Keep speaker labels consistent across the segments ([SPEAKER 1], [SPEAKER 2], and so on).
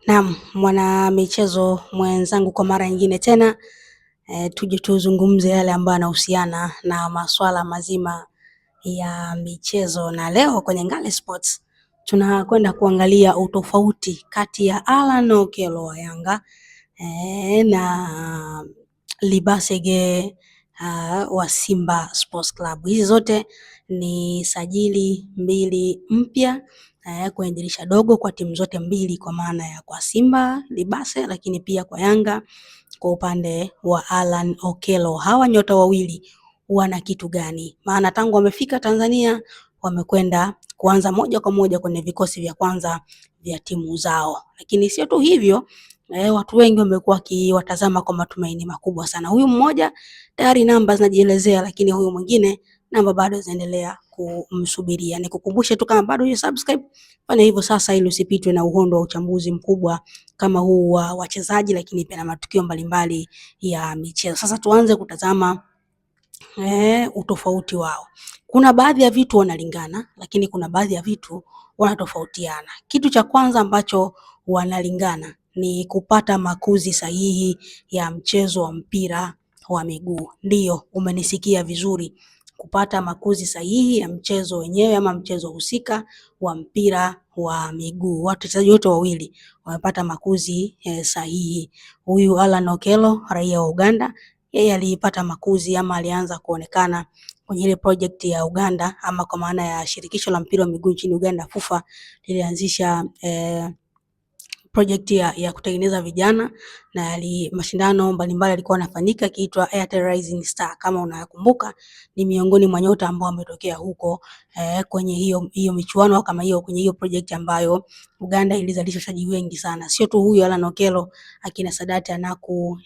[SPEAKER 1] Naam, mwana michezo mwenzangu kwa mara nyingine tena tuje tuzungumze yale ambayo yanahusiana na masuala mazima ya michezo, na leo kwenye Ngale Sports tunakwenda kuangalia utofauti kati ya Alan Okello wa Yanga na Libasege wa Simba Sports Club. Hizi zote ni sajili mbili mpya kwenye dirisha dogo kwa timu zote mbili, kwa maana ya kwa Simba Libase, lakini pia kwa Yanga kwa upande wa Alan Okello. Hawa nyota wawili wana kitu gani? Maana tangu wamefika Tanzania wamekwenda kuanza moja kwa moja kwenye vikosi vya kwanza vya timu zao, lakini sio tu hivyo watu wengi wamekuwa wakiwatazama kwa matumaini makubwa sana. Huyu mmoja tayari namba zinajielezea, lakini huyu mwingine namba bado zinaendelea kumsubiria. Nikukumbushe tu, kama bado hujasubscribe, fanya hivyo sasa ili usipitwe na uhondo wa uchambuzi mkubwa kama huu wa wachezaji, lakini pia na matukio mbalimbali ya michezo. Sasa tuanze kutazama utofauti wao. Kuna baadhi ya vitu wanalingana, lakini kuna baadhi ya vitu wanatofautiana. Kitu cha kwanza ambacho wanalingana ni kupata makuzi sahihi ya mchezo wa mpira wa miguu. Ndiyo, umenisikia vizuri, kupata makuzi sahihi ya mchezo wenyewe ama mchezo husika wa mpira wa miguu. Wachezaji wote wawili wamepata makuzi sahihi. Huyu Alan Okello, raia wa Uganda, yeye alipata makuzi ama alianza kuonekana kwenye ile project ya Uganda, ama kwa maana ya shirikisho la mpira wa miguu nchini Uganda, FUFA, lilianzisha project ya kutengeneza vijana, na mashindano mbalimbali yalikuwa yanafanyika kiitwa Airtel Rising Star. Kama unakumbuka, ni miongoni mwa nyota ambao wametokea huko kwenye hiyo michuano au kama hiyo kwenye hiyo project ambayo Uganda ilizalisha wachezaji wengi sana. Sio tu huyu Alan Okello, akina Sadati Anaku,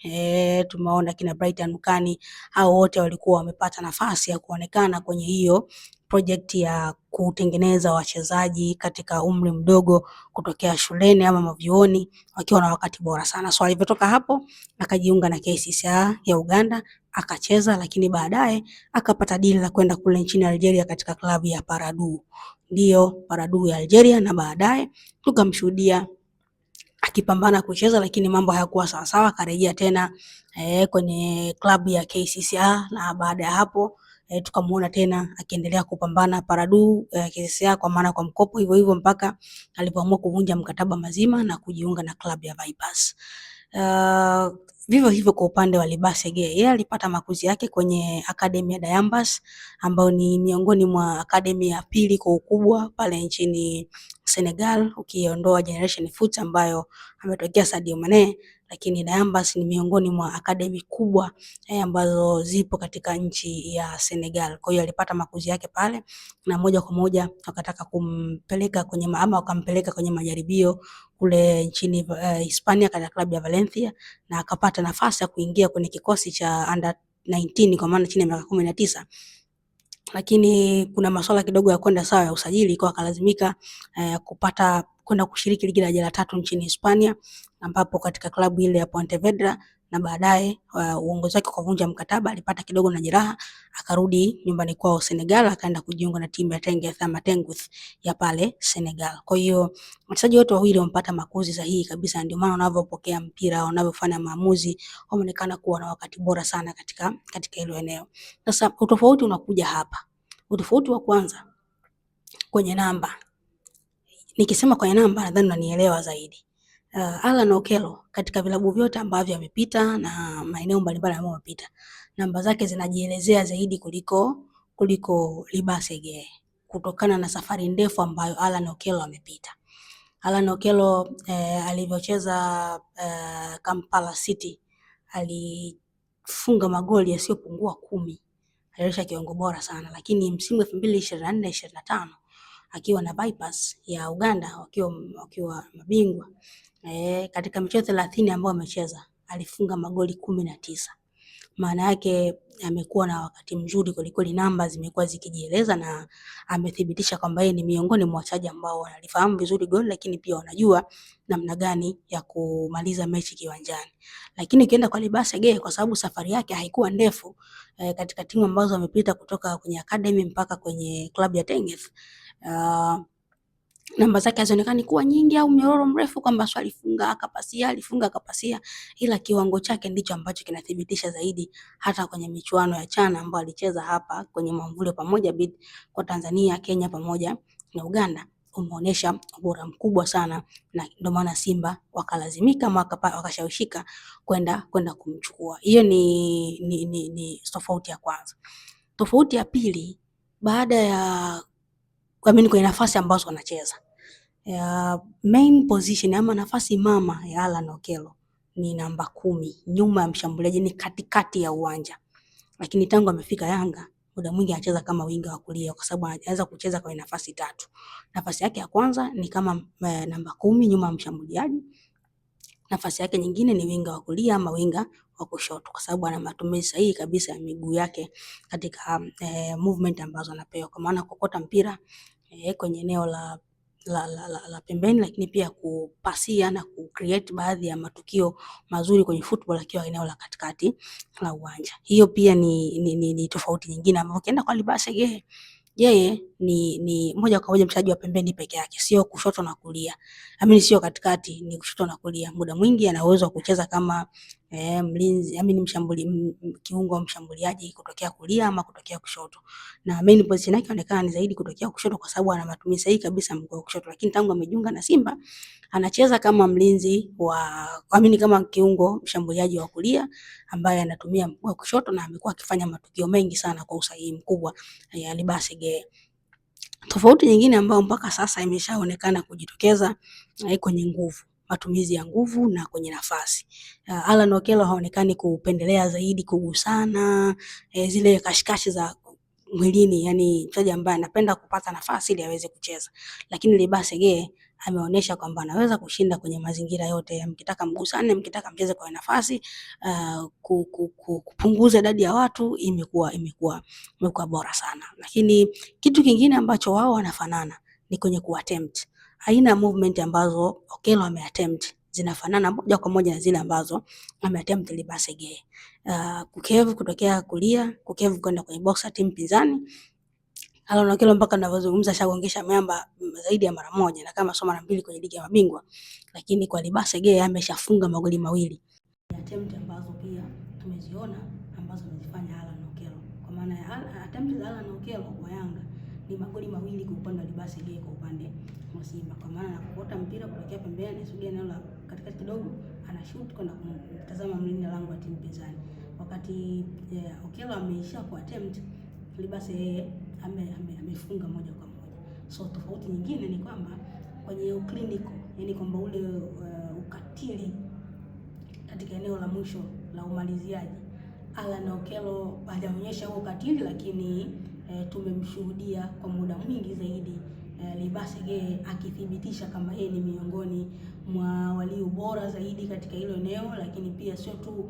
[SPEAKER 1] tumeona akina Brighton Ukani, hao wote walikuwa wamepata nafasi ya kuonekana kwenye hiyo project ya kutengeneza wachezaji katika umri mdogo kutokea shuleni ama mavyuoni wakiwa na wakati bora sana. So alivyotoka hapo akajiunga na KCCA ya Uganda akacheza, lakini baadaye akapata dili la kwenda kule nchini Algeria katika klabu ya Paradu. Ndio, Paradu ya Algeria, na baadaye tukamshuhudia akipambana kucheza, lakini mambo hayakuwa sawa sawa, akarejea tena kwenye klabu ya KCCA, na baada ya hapo tukamuona tena akiendelea kupambana Paradu KCCA, kwa maana kwa mkopo hivyo hivyo mpaka alipoamua kuvunja mkataba mazima na kujiunga na klabu ya Vipers. Vivyo hivyo kwa upande wa Libasege, yeye alipata makuzi yake kwenye akademi ya Dayambas, ambayo ni miongoni mwa akademi ya pili kwa ukubwa pale nchini Senegal, ukiondoa Generation Foot ambayo ametokea Sadio Mane, lakini Dayambas ni miongoni mwa akademi kubwa ambazo zipo katika nchi ya Senegal. Kwa hiyo alipata makuzi yake pale, na moja kwa moja wakataka kumpeleka kwenye wakampeleka kwenye majaribio kule nchini Hispania katika klabu ya Valencia, na akapata nafasi ya kuingia kwenye kikosi cha under 19 kwa maana chini ya miaka 19, lakini kuna masuala kidogo ya kwenda sawa ya usajili, kwa akalazimika kupata kwenda kushiriki ligi daraja la 3 nchini Hispania, ambapo katika klabu ile ya Pontevedra, na baadaye uongozi wake kuvunja mkataba, alipata kidogo na jeraha, akarudi nyumbani kwao Senegal, akaenda kujiunga na timu ya Tenguth ya pale Senegal. Kwa hiyo wachezaji wote wawili wamepata makuzi sahihi kabisa, ndio maana wanavyopokea mpira, wanavyofanya maamuzi, wameonekana kuwa na wakati bora sana katika hilo eneo. Sasa utofauti unakuja hapa. Utofauti wa kwanza kwenye namba. Nikisema kwenye namba nadhani unanielewa zaidi. Alan Okello katika vilabu vyote ambavyo amepita na maeneo mbalimbali ambayo amepita, namba zake zinajielezea zaidi kuliko Libasege, kutokana na safari ndefu ambayo Alan Okello amepita. Alan Okello alivyocheza Kampala City alifunga magoli yasiyopungua 10. Alionyesha kiwango bora sana, lakini msimu 2024-25 akiwa na Vipers ya Uganda wakiwa mabingwa katika michezo 30 ambayo amecheza alifunga magoli 19. Maana yake amekuwa na wakati mzuri kweli, namba zimekuwa zikijieleza, na amethibitisha kwamba yeye ni miongoni mwa wachezaji ambao wanalifahamu vizuri goli, lakini pia wanajua namna gani ya kumaliza mechi kiwanjani. Lakini ukienda kwa Libasege, kwa sababu safari yake haikuwa ndefu katika timu ambazo amepita kutoka kwenye academy mpaka kwenye klabu ya Tenguth, namba zake hazionekani kuwa nyingi au mnyororo mrefu kwamba alifunga akapasia, alifunga akapasia, ila kiwango chake ndicho ambacho kinathibitisha zaidi hata kwenye michuano ya CHAN ambayo alicheza hapa kwenye mwamvuli pamoja bid kwa Tanzania, Kenya pamoja na Uganda, umeonyesha ubora mkubwa sana, na ndio maana Simba wakalazimika wakashawishika kwenda kumchukua. Hiyo ni tofauti ya kwanza. Tofauti ya pili, baada ya kwenye nafasi ambazo wanacheza, main position ama nafasi mama ya Alan Okello ni namba 10 nyuma ya mshambuliaji, ni katikati ya uwanja. Lakini tangu amefika Yanga muda mwingi anacheza kama winga wa kulia, kwa sababu anaweza kucheza kwenye nafasi 3. Nafasi yake ya kwanza ni kama namba 10 nyuma ya mshambuliaji. Nafasi yake nyingine ni winga wa kulia ama winga wa kushoto, kwa sababu ana matumizi sahihi kabisa ya miguu yake katika movement ambazo anapewa, kwa maana kokota mpira kwenye eneo la pembeni, lakini pia kupasia na kucreate baadhi ya matukio mazuri kwenye football akiwa eneo la katikati la uwanja. Hiyo pia ni tofauti nyingine ambayo ukienda kwa Libase yeye ni moja kwa moja mchezaji wa pembeni peke yake, sio kushoto na kulia. Amini sio katikati, ni kushoto na kulia. Muda mwingi ana uwezo wa kucheza kama mlinzi, kiungo wa mshambuliaji kutokea kulia ama kutokea kushoto. Na main position yake inaonekana ni zaidi kutokea kushoto, kwa sababu ana matumizi sahihi kabisa mguu wa kushoto. Lakini tangu amejiunga na Simba anacheza kama mlinzi kama kiungo mshambuliaji wa kulia ambaye anatumia mguu wa kushoto, na amekuwa akifanya matukio mengi sana kwa usahihi mkubwa ya Libase. Tofauti nyingine ambayo mpaka sasa imeshaonekana kujitokeza kwenye nguvu, matumizi ya nguvu na kwenye nafasi. Alan Okello haonekani kupendelea zaidi kugusana, zile kashikashi za mwilini, yani mchezaji ambaye anapenda kupata nafasi ili aweze kucheza. Lakini Libase ameonyesha kwamba anaweza kushinda kwenye mazingira yote. Mkitaka mgusane, mkitaka mcheze kwa nafasi, kupunguza idadi ya watu, imekuwa bora sana. Lakini kitu kingine ambacho wao wanafanana ni kwenye kuattempt. Aina movement ambazo Okello ameattempt zinafanana moja kwa moja na zile ambazo ameattempt Libase. Kukevu kutokea kulia, kukevu kwenda kwenye box timu pinzani. Alan Okello mpaka ninavyozungumza shagongesha miamba zaidi ya mara moja, na kama soma mara 2 kwenye ligi ya mabingwa. Lakini kwa Libase ameshafunga magoli 2. Attempt ambazo pia tumeziona ambazo amezifanya Alan Okello. Kwa maana ya attempt za Alan Okello kwa Yanga ni magoli 2 kwa upande wa Libase kwa upande wa Simba. Kwa maana anapokota mpira kuelekea pembeni, asudia eneo la katikati kidogo, ana shoot kwenda kumtazama mlinda lango wa timu pinzani. Wakati Okello ameisha kwa attempt, Libase amefunga moja kwa moja. So tofauti nyingine ni kwamba kwenye clinical, yani kwamba ule ukatili katika eneo la mwisho la umaliziaji, Alan Okello hajaonyesha huo ukatili, lakini tumemshuhudia kwa muda mwingi zaidi Libase akithibitisha kama yeye ni miongoni mwa walio bora zaidi katika hilo eneo. Lakini pia sio tu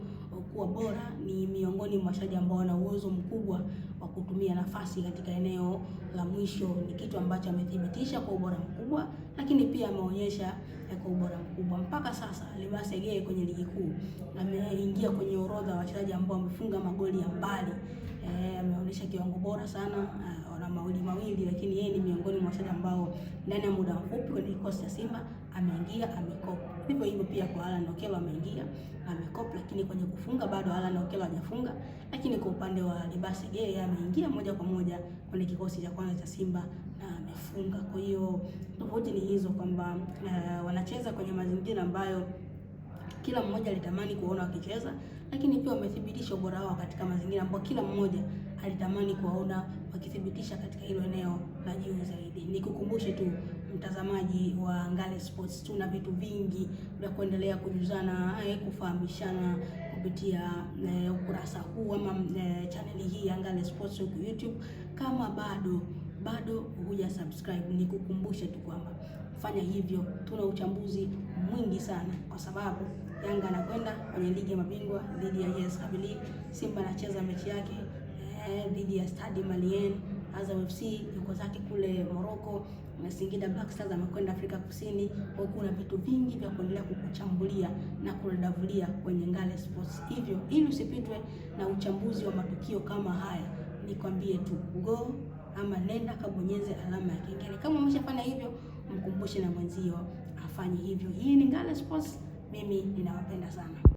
[SPEAKER 1] kuwa bora, ni miongoni mwa wachezaji ambao wana uwezo mkubwa wa kutumia nafasi katika eneo la mwisho. Ni kitu ambacho amethibitisha kwa ubora mkubwa, lakini pia ameonyesha kwa ubora mkubwa. Mpaka sasa Libase kwenye ligi kuu ameingia kwenye orodha wa wachezaji ambao wamefunga magoli ya mbali. Ameonyesha kiwango bora sana, wana magoli 2, lakini yeye ni miongoni mwa wachezaji ambao ndani ya muda mfupi kwenye kikosi cha Simba ameingia amekopa. Hivyo pia kwa Alan Okello ameingia amekopa, lakini kwenye kufunga bado Alan Okello hajafunga. Lakini kwa upande wa Libase ameingia moja kwa moja kwenye kikosi cha kwanza cha Simba na amefunga. Kwa hiyo tofauti ni hizo kwamba wanacheza kwenye mazingira ambayo kila mmoja alitamani kuona wakicheza, lakini pia wamethibitisha ubora wao katika mazingira ambayo kila mmoja alitamani kuwaona wakithibitisha katika hilo eneo la juu zaidi. Nikukumbushe tu mtazamaji wa Ngale Sports, tuna vitu vingi vya kuendelea kujuzana, kufahamishana kupitia ukurasa huu ama chaneli hii ya Ngale Sports huko YouTube. Kama bado huja subscribe, nikukumbushe tu kwamba fanya hivyo. Tuna uchambuzi mwingi sana, kwa sababu Yanga anakwenda kwenye ligi ya mabingwa dhidi ya AS Kabylie. Simba anacheza mechi yake dhidi ya Stade Malien. Azam FC yuko zake kule Morocco, na Singida Black Stars amekwenda Afrika Kusini. Kuna vitu vingi vya kuendelea kukuchambulia na kudavulia kwenye Ngale Sports. Hivyo ili usipitwe na uchambuzi wa matukio kama haya, nikwambie tu go ama nenda kabonyeze alama ya kengele. Kama umeshafanya hivyo, mkumbushe na mwenzio afanye hivyo. Hii ni Ngale Sports, mimi ninawapenda sana.